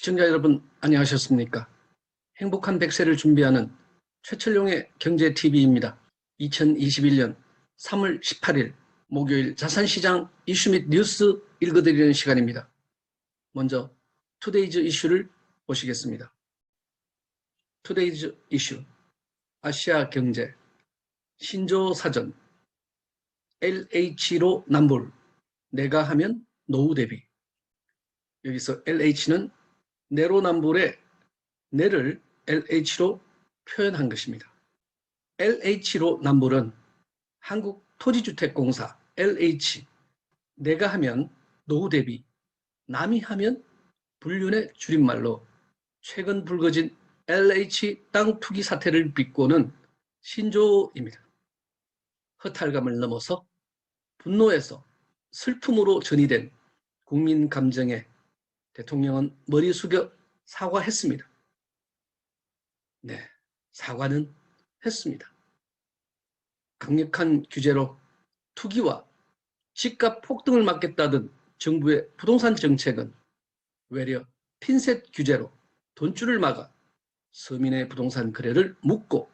시청자 여러분 안녕하셨습니까? 행복한 100세를 준비하는 최철용의 경제TV입니다. 2021년 3월 18일 목요일 자산시장 이슈 및 뉴스 읽어드리는 시간입니다. 먼저 투데이즈 이슈를 보시겠습니다. 투데이즈 이슈, 아시아 경제, 신조사전, LH로 남불, 내가 하면 노후 대비. 여기서 LH는 내로남불의 내를 LH로 표현한 것입니다. LH로 남불은 한국토지주택공사 LH, 내가 하면 노후 대비, 남이 하면 불륜의 줄임말로 최근 불거진 LH 땅 투기 사태를 비꼬는 신조입니다. 허탈감을 넘어서 분노에서 슬픔으로 전이된 국민 감정에 대통령은 머리 숙여 사과했습니다. 네, 사과는 했습니다. 강력한 규제로 투기와 집값 폭등을 막겠다던 정부의 부동산 정책은 외려 핀셋 규제로 돈줄을 막아 서민의 부동산 거래를 묶고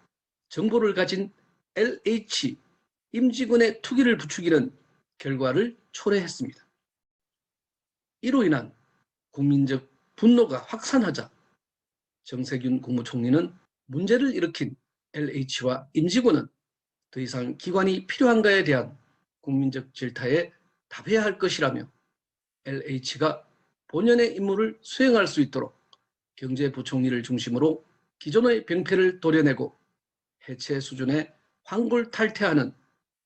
정보를 가진 LH 임직원의 투기를 부추기는 결과를 초래했습니다. 이로 인한 국민적 분노가 확산하자 정세균 국무총리는 문제를 일으킨 LH와 임직원은 더 이상 기관이 필요한가에 대한 국민적 질타에 답해야 할 것이라며 LH가 본연의 임무를 수행할 수 있도록 경제부총리를 중심으로 기존의 병폐를 도려내고 해체 수준의 환골탈퇴하는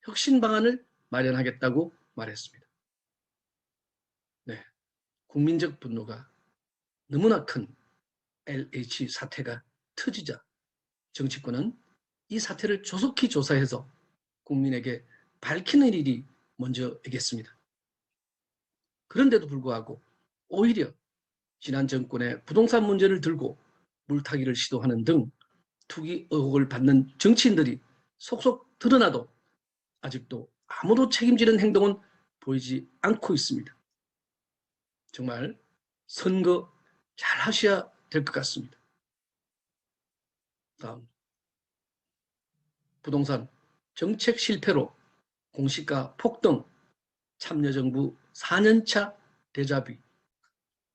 혁신 방안을 마련하겠다고 말했습니다. 네, 국민적 분노가 너무나 큰 LH 사태가 터지자 정치권은 이 사태를 조속히 조사해서 국민에게 밝히는 일이 먼저이겠습니다. 그런데도 불구하고 오히려 지난 정권의 부동산 문제를 들고 물타기를 시도하는 등 투기 의혹을 받는 정치인들이 속속 드러나도 아직도 아무도 책임지는 행동은 보이지 않고 있습니다. 정말 선거 잘 하셔야 될 것 같습니다. 다음, 부동산 정책 실패로 공시가 폭등, 참여정부 4년차 데자뷰.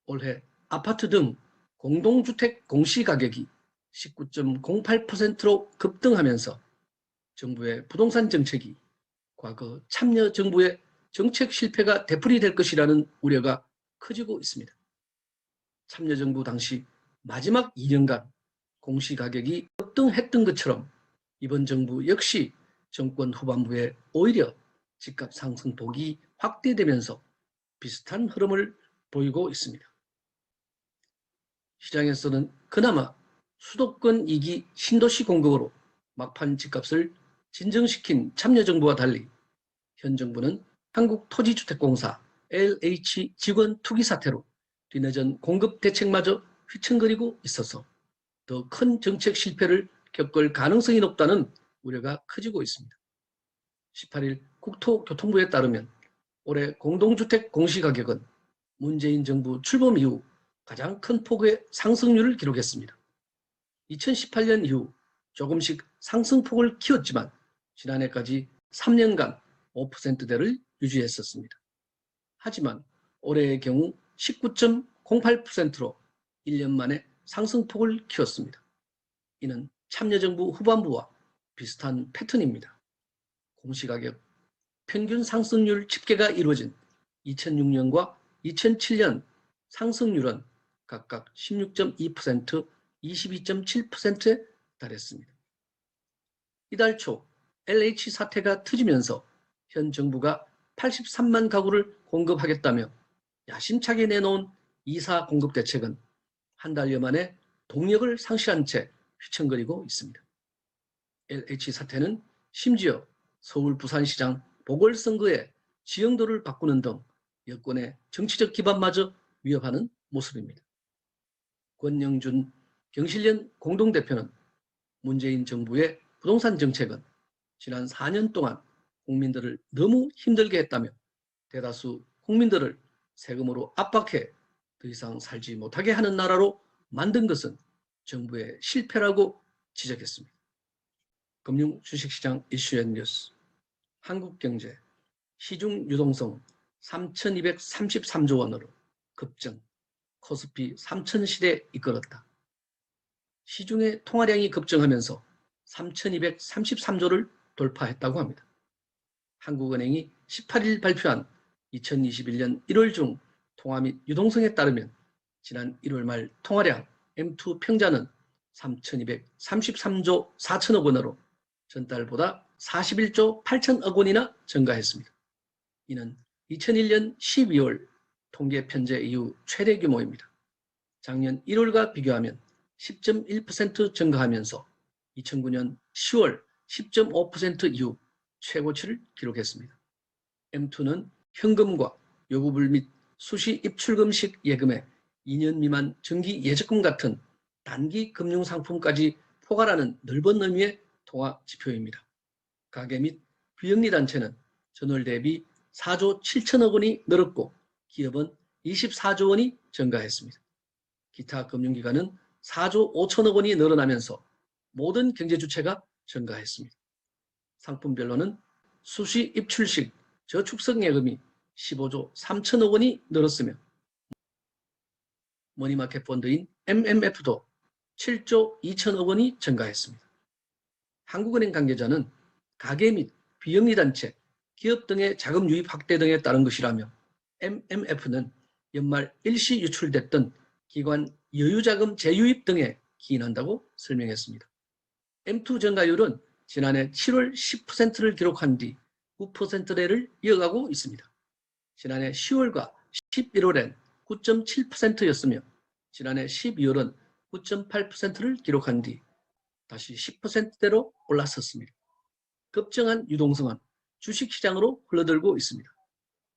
올해 아파트 등 공동주택 공시가격이 19.08%로 급등하면서 정부의 부동산 정책이 과거 참여정부의 정책 실패가 되풀이될 것이라는 우려가 커지고 있습니다. 참여정부 당시 마지막 2년간 공시가격이 급등했던 것처럼 이번 정부 역시 정권 후반부에 오히려 집값 상승폭이 확대되면서 비슷한 흐름을 보이고 있습니다. 시장에서는 그나마 수도권 2기 신도시 공급으로 막판 집값을 진정시킨 참여정부와 달리 현 정부는 한국토지주택공사 LH 직원 투기 사태로 뒤늦은 공급 대책마저 휘청거리고 있어서 더 큰 정책 실패를 겪을 가능성이 높다는 우려가 커지고 있습니다. 18일 국토교통부에 따르면 올해 공동주택 공시가격은 문재인 정부 출범 이후 가장 큰 폭의 상승률을 기록했습니다. 2018년 이후 조금씩 상승폭을 키웠지만 지난해까지 3년간 5%대를 유지했었습니다. 하지만 올해의 경우 19.08%로 1년 만에 상승폭을 키웠습니다. 이는 참여정부 후반부와 비슷한 패턴입니다. 공시가격 평균 상승률 집계가 이루어진 2006년과 2007년 상승률은 각각 16.2%, 22.7%에 달했습니다. 이달 초 LH 사태가 터지면서 현 정부가 83만 가구를 공급하겠다며 야심차게 내놓은 2사 공급 대책은 한 달여 만에 동력을 상실한 채 휘청거리고 있습니다. LH 사태는 심지어 서울 부산시장 보궐선거의 지형도를 바꾸는 등 여권의 정치적 기반마저 위협하는 모습입니다. 권영준 경실련 공동대표는 문재인 정부의 부동산 정책은 지난 4년 동안 국민들을 너무 힘들게 했다며 대다수 국민들을 세금으로 압박해 더 이상 살지 못하게 하는 나라로 만든 것은 정부의 실패라고 지적했습니다. 금융 주식시장 이슈앤 뉴스. 한국경제 시중 유동성 3,233조 원으로 급증, 코스피 3,000실에 이끌었다. 시중의 통화량이 급증하면서 3,233조를 돌파했다고 합니다. 한국은행이 18일 발표한 2021년 1월 중 통화 및 유동성에 따르면 지난 1월 말 통화량 M2 평자는 3,233조 4천억 원으로 전달보다 41조 8천억 원이나 증가했습니다. 이는 2001년 12월 통계 편제 이후 최대 규모입니다. 작년 1월과 비교하면 10.1% 증가하면서 2009년 10월 10.5% 이후 최고치를 기록했습니다. M2는 현금과 요구불 및 수시 입출금식 예금에 2년 미만 정기 예적금 같은 단기 금융상품까지 포괄하는 넓은 의미의 통화 지표입니다. 가계 및 비영리단체는 전월 대비 4조 7천억 원이 늘었고 기업은 24조 원이 증가했습니다. 기타 금융기관은 4조 5천억 원이 늘어나면서 모든 경제주체가 증가했습니다. 상품별로는 수시 입출식 저축성 예금이 15조 3천억 원이 늘었으며 머니마켓 펀드인 MMF도 7조 2천억 원이 증가했습니다. 한국은행 관계자는 가계 및 비영리단체, 기업 등의 자금 유입 확대 등에 따른 것이라며 MMF는 연말 일시 유출됐던 기관 여유자금 재유입 등에 기인한다고 설명했습니다. M2 증가율은 지난해 7월 10%를 기록한 뒤 9%대를 이어가고 있습니다. 지난해 10월과 11월엔 9.7%였으며 지난해 12월은 9.8%를 기록한 뒤 다시 10%대로 올랐었습니다. 급증한 유동성은 주식시장으로 흘러들고 있습니다.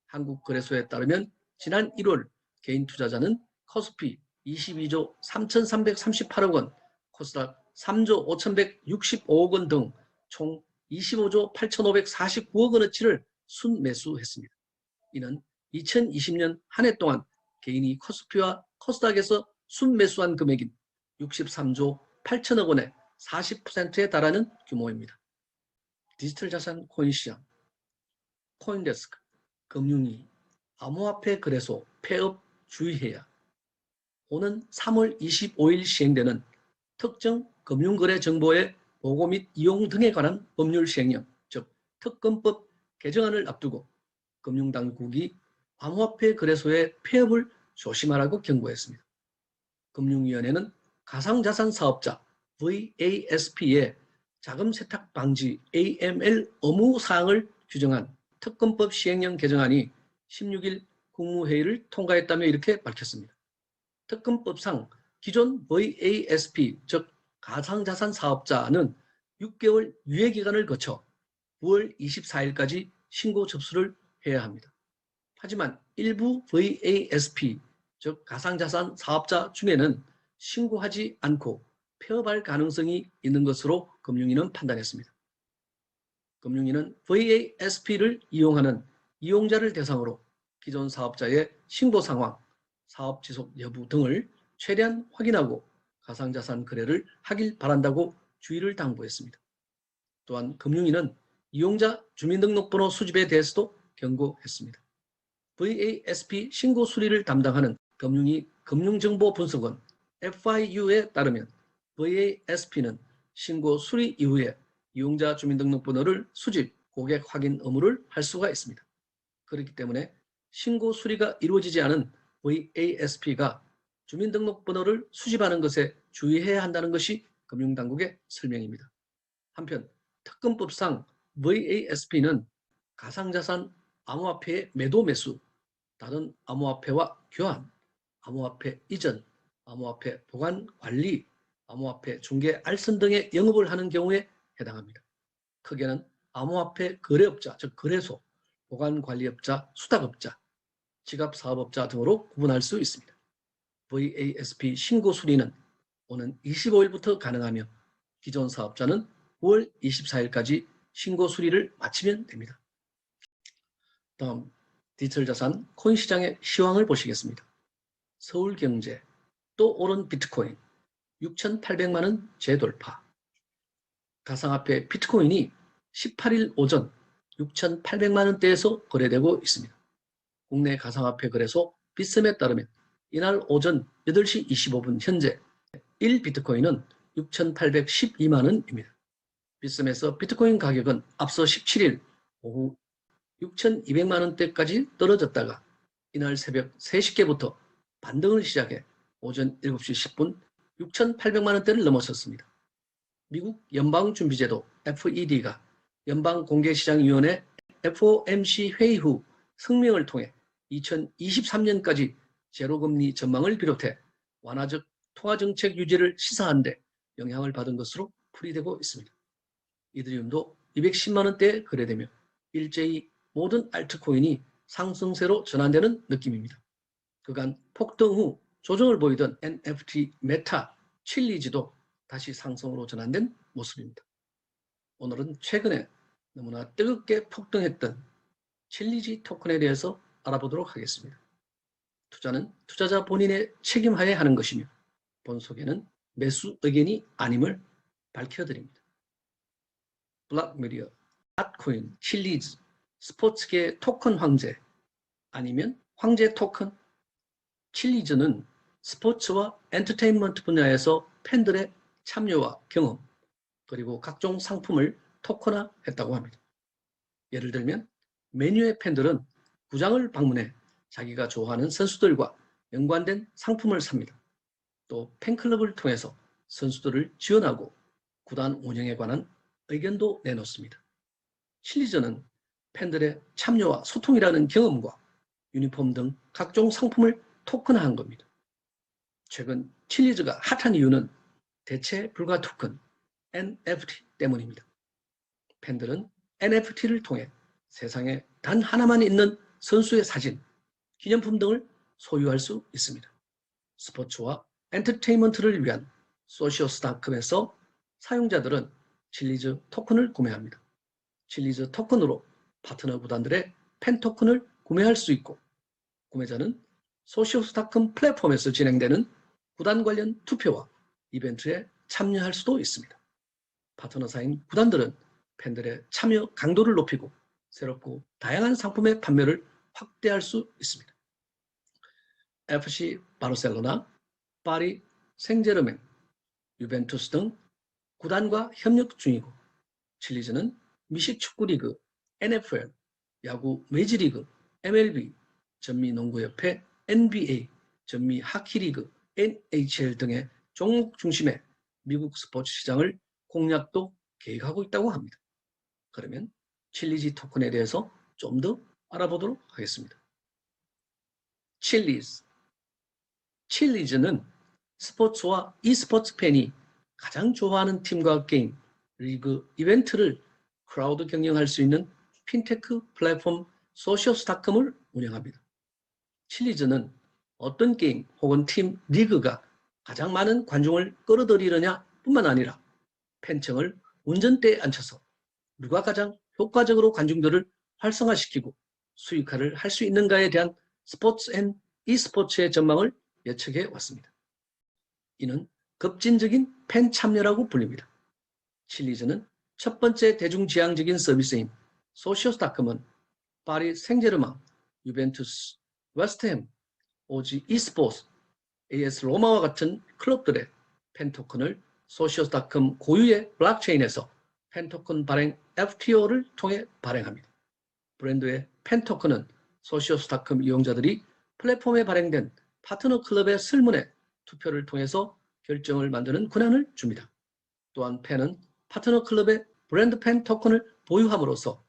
한국거래소에 따르면 지난 1월 개인 투자자는 코스피 22조 3,338억 원, 코스닥 3조 5,165억 원 등 총 25조 8,549억 원어치를 순매수했습니다. 이는 2020년 한 해 동안 개인이 코스피와 코스닥에서 순매수한 금액인 63조 8천억 원의 40%에 달하는 규모입니다. 디지털 자산 코인 시장, 코인데스크, 금융위, 암호화폐 거래소 폐업 주의해야. 오는 3월 25일 시행되는 특정 금융거래 정보의 보고 및 이용 등에 관한 법률 시행령, 즉 특검법 개정안을 앞두고 금융당국이 암호화폐 거래소의 폐업을 조심하라고 경고했습니다. 금융위원회는 가상자산 사업자 VASP의 자금 세탁 방지 AML 의무 사항을 규정한 특검법 시행령 개정안이 16일 국무회의를 통과했다며 이렇게 밝혔습니다. 특검법상 기존 VASP, 즉 가상자산 사업자는 6개월 유예기간을 거쳐 9월 24일까지 신고 접수를 해야 합니다. 하지만 일부 VASP, 즉 가상자산 사업자 중에는 신고하지 않고 폐업할 가능성이 있는 것으로 금융위는 판단했습니다. 금융위는 VASP를 이용하는 이용자를 대상으로 기존 사업자의 신고 상황, 사업 지속 여부 등을 최대한 확인하고 가상자산 거래를 하길 바란다고 주의를 당부했습니다. 또한 금융위는 이용자 주민등록번호 수집에 대해서도 경고했습니다. VASP 신고 수리를 담당하는 금융위 금융정보분석원 FIU에 따르면 VASP는 신고 수리 이후에 이용자 주민등록번호를 수집, 고객 확인 의무를 할 수가 있습니다. 그렇기 때문에 신고 수리가 이루어지지 않은 VASP가 주민등록번호를 수집하는 것에 주의해야 한다는 것이 금융당국의 설명입니다. 한편 특검법상 VASP는 가상자산 암호화폐의 매도 매수, 다른 암호화폐와 교환, 암호화폐 이전, 암호화폐 보관 관리, 암호화폐 중개 알선 등의 영업을 하는 경우에 해당합니다. 크게는 암호화폐 거래업자, 즉 거래소, 보관관리업자, 수탁업자, 지갑사업업자 등으로 구분할 수 있습니다. VASP 신고 수리는 오는 25일부터 가능하며 기존 사업자는 9월 24일까지 신고 수리를 마치면 됩니다. 다음 디지털 자산 코인 시장의 시황을 보시겠습니다. 서울경제, 또 오른 비트코인, 6,800만 원 재돌파. 가상화폐 비트코인이 18일 오전 6,800만 원대에서 거래되고 있습니다. 국내 가상화폐 거래소 비스맵에 따르면 이날 오전 8시 25분 현재 1비트코인은 6,812만 원입니다. 비스맵에서 비트코인 가격은 앞서 17일 오후 6,200만 원대까지 떨어졌다가 이날 새벽 3시께부터 반등을 시작해 오전 7시 10분 6,800만 원대를 넘어섰습니다. 미국 연방준비제도 FED가 연방공개시장위원회 FOMC 회의 후 성명을 통해 2023년까지 제로금리 전망을 비롯해 완화적 통화정책 유지를 시사한 데 영향을 받은 것으로 풀이되고 있습니다. 이더리움도 210만 원대에 거래되며 일제히 모든 알트코인이 상승세로 전환되는 느낌입니다. 그간 폭등 후 조정을 보이던 NFT 메타, 칠리즈도 다시 상승으로 전환된 모습입니다. 오늘은 최근에 너무나 뜨겁게 폭등했던 칠리지 토큰에 대해서 알아보도록 하겠습니다. 투자는 투자자 본인의 책임하에 하는 것이며 본 소개는 매수 의견이 아님을 밝혀드립니다. 블랙미디어, 핫코인, 칠리즈, 스포츠계 토큰 황제 아니면 황제 토큰? 칠리즈는 스포츠와 엔터테인먼트 분야에서 팬들의 참여와 경험 그리고 각종 상품을 토큰화했다고 합니다. 예를 들면 메뉴의 팬들은 구장을 방문해 자기가 좋아하는 선수들과 연관된 상품을 삽니다. 또 팬클럽을 통해서 선수들을 지원하고 구단 운영에 관한 의견도 내놓습니다. 칠리즈는 팬들의 참여와 소통이라는 경험과 유니폼 등 각종 상품을 토큰화한 겁니다. 최근 칠리즈가 핫한 이유는 대체 불가 토큰 NFT 때문입니다. 팬들은 NFT를 통해 세상에 단 하나만 있는 선수의 사진, 기념품 등을 소유할 수 있습니다. 스포츠와 엔터테인먼트를 위한 소시오스닷컴에서 사용자들은 칠리즈 토큰을 구매합니다. 칠리즈 토큰으로 파트너 구단들의 팬 토큰을 구매할 수 있고 구매자는 소시오스닷컴 플랫폼에서 진행되는 구단 관련 투표와 이벤트에 참여할 수도 있습니다. 파트너사인 구단들은 팬들의 참여 강도를 높이고 새롭고 다양한 상품의 판매를 확대할 수 있습니다. FC 바르셀로나, 파리 생제르맹, 유벤투스 등 구단과 협력 중이고 칠리즈는 미식축구리그, NFL, 야구 메이저리그, MLB, 전미농구협회, NBA, 전미하키리그, NHL 등의 종목 중심의 미국 스포츠 시장을 공략도 계획하고 있다고 합니다. 그러면 칠리즈 토큰에 대해서 좀 더 알아보도록 하겠습니다. 칠리즈는 스포츠와 e스포츠 팬이 가장 좋아하는 팀과 게임, 리그, 이벤트를 크라우드 경영할 수 있는 핀테크 플랫폼 소시오스닷컴을 운영합니다. 칠리즈는 어떤 게임 혹은 팀, 리그가 가장 많은 관중을 끌어들이느냐 뿐만 아니라 팬층을 운전대에 앉혀서 누가 가장 효과적으로 관중들을 활성화시키고 수익화를 할 수 있는가에 대한 스포츠 앤 e스포츠의 전망을 예측해 왔습니다. 이는 급진적인 팬 참여라고 불립니다. 칠리즈는 첫 번째 대중지향적인 서비스인 소시오스닷컴은 파리 생제르맹, 유벤투스, 웨스트햄, 오지 e스포츠, AS 로마와 같은 클럽들의 팬토큰을 소시오스닷컴 고유의 블록체인에서 팬토큰 발행 FTO를 통해 발행합니다. 브랜드의 팬토큰은 소시오스닷컴 이용자들이 플랫폼에 발행된 파트너 클럽의 설문에 투표를 통해서 결정을 만드는 권한을 줍니다. 또한 팬은 파트너 클럽의 브랜드 팬 토큰을 보유함으로써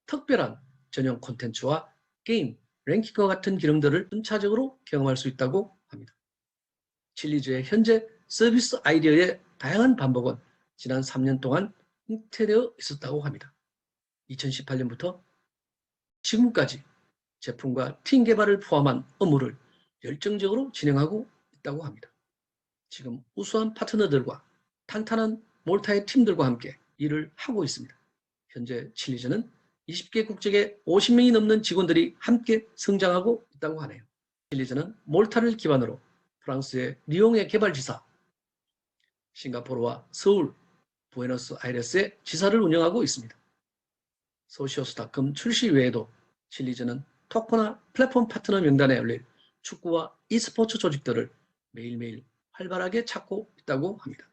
특별한 전용 콘텐츠와 게임, 랭킹과 같은 기능들을 순차적으로 경험할 수 있다고 합니다. 칠리즈의 현재 서비스 아이디어의 다양한 반복은 지난 3년 동안 잉태되어 있었다고 합니다. 2018년부터 지금까지 제품과 팀 개발을 포함한 업무를 열정적으로 진행하고 있다고 합니다. 지금 우수한 파트너들과 탄탄한 몰타의 팀들과 함께 일을 하고 있습니다. 현재 칠리즈는 20개 국적의 50명이 넘는 직원들이 함께 성장하고 있다고 하네요. 칠리즈는 몰타를 기반으로 프랑스의 리옹의 개발지사, 싱가포르와 서울, 부에노스아이레스의 지사를 운영하고 있습니다. 소시오스닷컴 출시 외에도 칠리즈는 토크나 플랫폼 파트너 명단에 올릴 축구와 e스포츠 조직들을 매일매일 활발하게 찾고 있다고 합니다.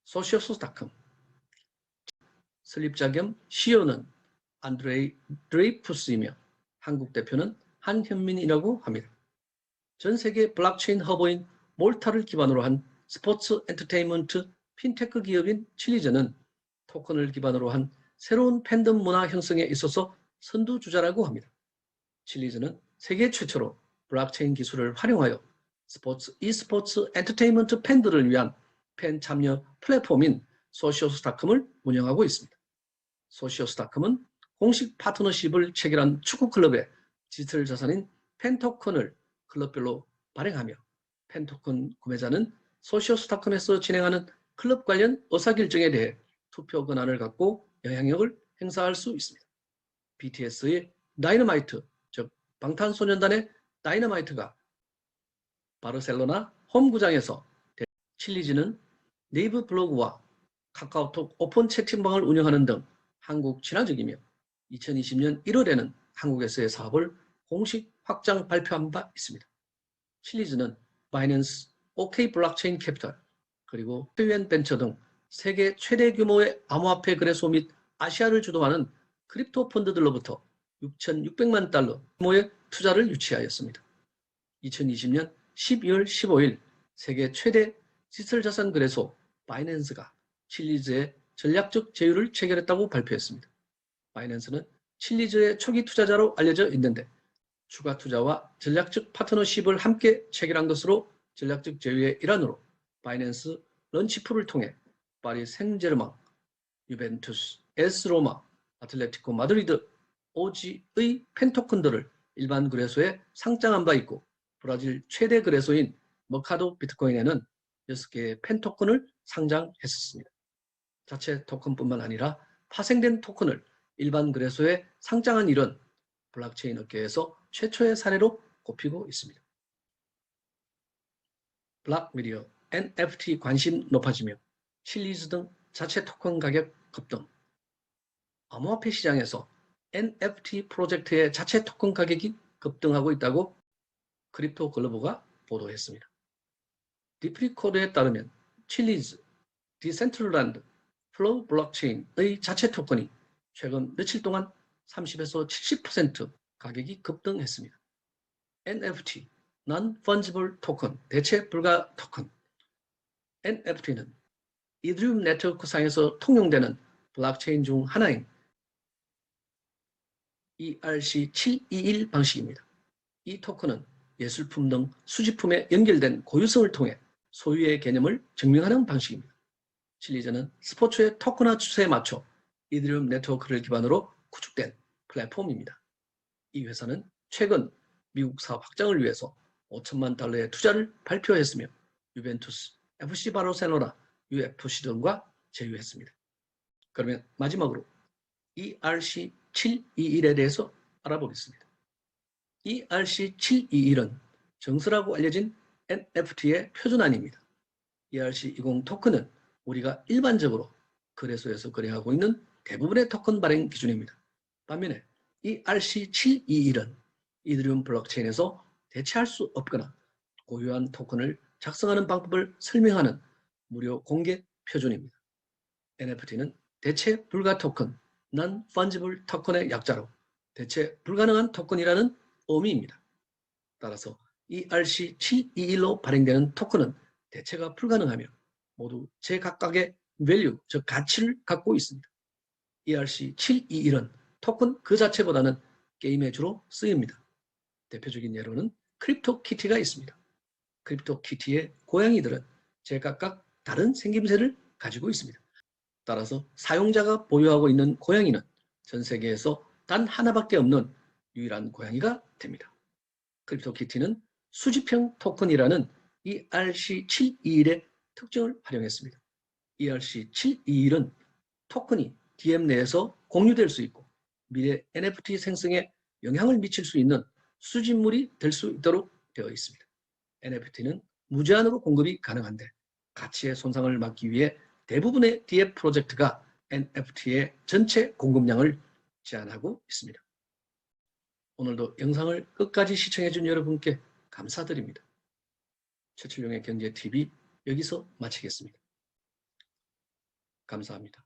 소시오스닷컴 설립자 겸 CEO는 안드레이 드레이푸스이며 한국 대표는 한현민이라고 합니다. 전 세계 블록체인 허브인 몰타를 기반으로 한 스포츠 엔터테인먼트 핀테크 기업인 칠리즈는 토큰을 기반으로 한 새로운 팬덤 문화 형성에 있어서 선두주자라고 합니다. 칠리즈는 세계 최초로 블록체인 기술을 활용하여 e스포츠 엔터테인먼트 팬들을 위한 팬 참여 플랫폼인 소시오스닷컴을 운영하고 있습니다. 소시오스닷컴은 공식 파트너십을 체결한 축구 클럽의 디지털 자산인 팬토큰을 클럽별로 발행하며 팬토큰 구매자는 소시오스닷컴에서 진행하는 클럽 관련 의사결정에 대해 투표 권한을 갖고 영향력을 행사할 수 있습니다. BTS의 다이너마이트, 즉 방탄소년단의 다이너마이트가 바르셀로나 홈구장에서 칠리즈는 네이버 블로그와 카카오톡 오픈 채팅방을 운영하는 등 한국 친화적이며 2020년 1월에는 한국에서의 사업을 공식 확장 발표한 바 있습니다. 칠리즈는 바이낸스, OK 블록체인 캐피털, 그리고 페이엔 벤처 등 세계 최대 규모의 암호화폐 거래소 및 아시아를 주도하는 크립토 펀드들로부터 6,600만 달러 규모의 투자를 유치하였습니다. 2020년 12월 15일 세계 최대 디지털 자산 거래소 바이낸스가 칠리즈의 전략적 제휴를 체결했다고 발표했습니다. 바이낸스는 칠리즈의 초기 투자자로 알려져 있는데 추가 투자와 전략적 파트너십을 함께 체결한 것으로 전략적 제휴의 일환으로 바이낸스 런치풀을 통해 파리 생제르맹, 유벤투스, 에스 로마, 아틀레티코 마드리드, OG의 팬토큰들을 일반 거래소에 상장한 바 있고 브라질 최대 거래소인 머카도 비트코인에는 6개의 팬토큰을 상장했었습니다. 자체 토큰뿐만 아니라 파생된 토큰을 일반 거래소에 상장한 일은 블록체인 업계에서 최초의 사례로 꼽히고 있습니다. 블랙미디어, NFT 관심 높아지며 칠리즈 등 자체 토큰 가격 급등, 암호화폐 시장에서 NFT 프로젝트의 자체 토큰 가격이 급등하고 있다고 크립토 글로버가 보도했습니다. 디프리코드에 따르면 칠리즈, 디센트럴랜드, 플로우 블록체인의 자체 토큰이 최근 며칠 동안 30에서 70% 가격이 급등했습니다. NFT, Non-Fungible Token, 대체 불가 토큰. NFT는 이더리움 네트워크상에서 통용되는 블록체인 중 하나인 ERC721 방식입니다. 이 토큰은 예술품 등 수집품에 연결된 고유성을 통해 소유의 개념을 증명하는 방식입니다. 칠리즈는 스포츠의 토큰화 추세에 맞춰 이더리움 네트워크를 기반으로 구축된 플랫폼입니다. 이 회사는 최근 미국 사업 확장을 위해서 5천만 달러의 투자를 발표했으며 유벤투스, FC 바르셀로나, UFC 등과 제휴했습니다. 그러면 마지막으로 ERC721에 대해서 알아보겠습니다. ERC721은 정설하고 알려진 NFT의 표준안입니다. ERC20 토큰은 우리가 일반적으로 거래소에서 거래하고 있는 대부분의 토큰 발행 기준입니다. 반면에 ERC721은 이더리움 블록체인에서 대체할 수 없거나 고유한 토큰을 작성하는 방법을 설명하는 무료 공개 표준입니다. NFT는 대체 불가 토큰, Non-Fungible 토큰의 약자로 대체 불가능한 토큰이라는 의미입니다. 따라서 ERC721로 발행되는 토큰은 대체가 불가능하며 모두 제각각의 value, 즉 가치를 갖고 있습니다. ERC721은 토큰 그 자체보다는 게임에 주로 쓰입니다. 대표적인 예로는 크립토키티가 있습니다. 크립토키티의 고양이들은 제각각 다른 생김새를 가지고 있습니다. 따라서 사용자가 보유하고 있는 고양이는 전 세계에서 단 하나밖에 없는 유일한 고양이가 됩니다. 크립토키티는 수집형 토큰이라는 ERC721의 특징을 활용했습니다. ERC721은 토큰이 DM 내에서 공유될 수 있고 미래 NFT 생성에 영향을 미칠 수 있는 수집물이 될 수 있도록 되어 있습니다. NFT는 무제한으로 공급이 가능한데 가치의 손상을 막기 위해 대부분의 DF 프로젝트가 NFT의 전체 공급량을 제한하고 있습니다. 오늘도 영상을 끝까지 시청해준 여러분께 감사드립니다. 최철용의 경제TV 여기서 마치겠습니다. 감사합니다.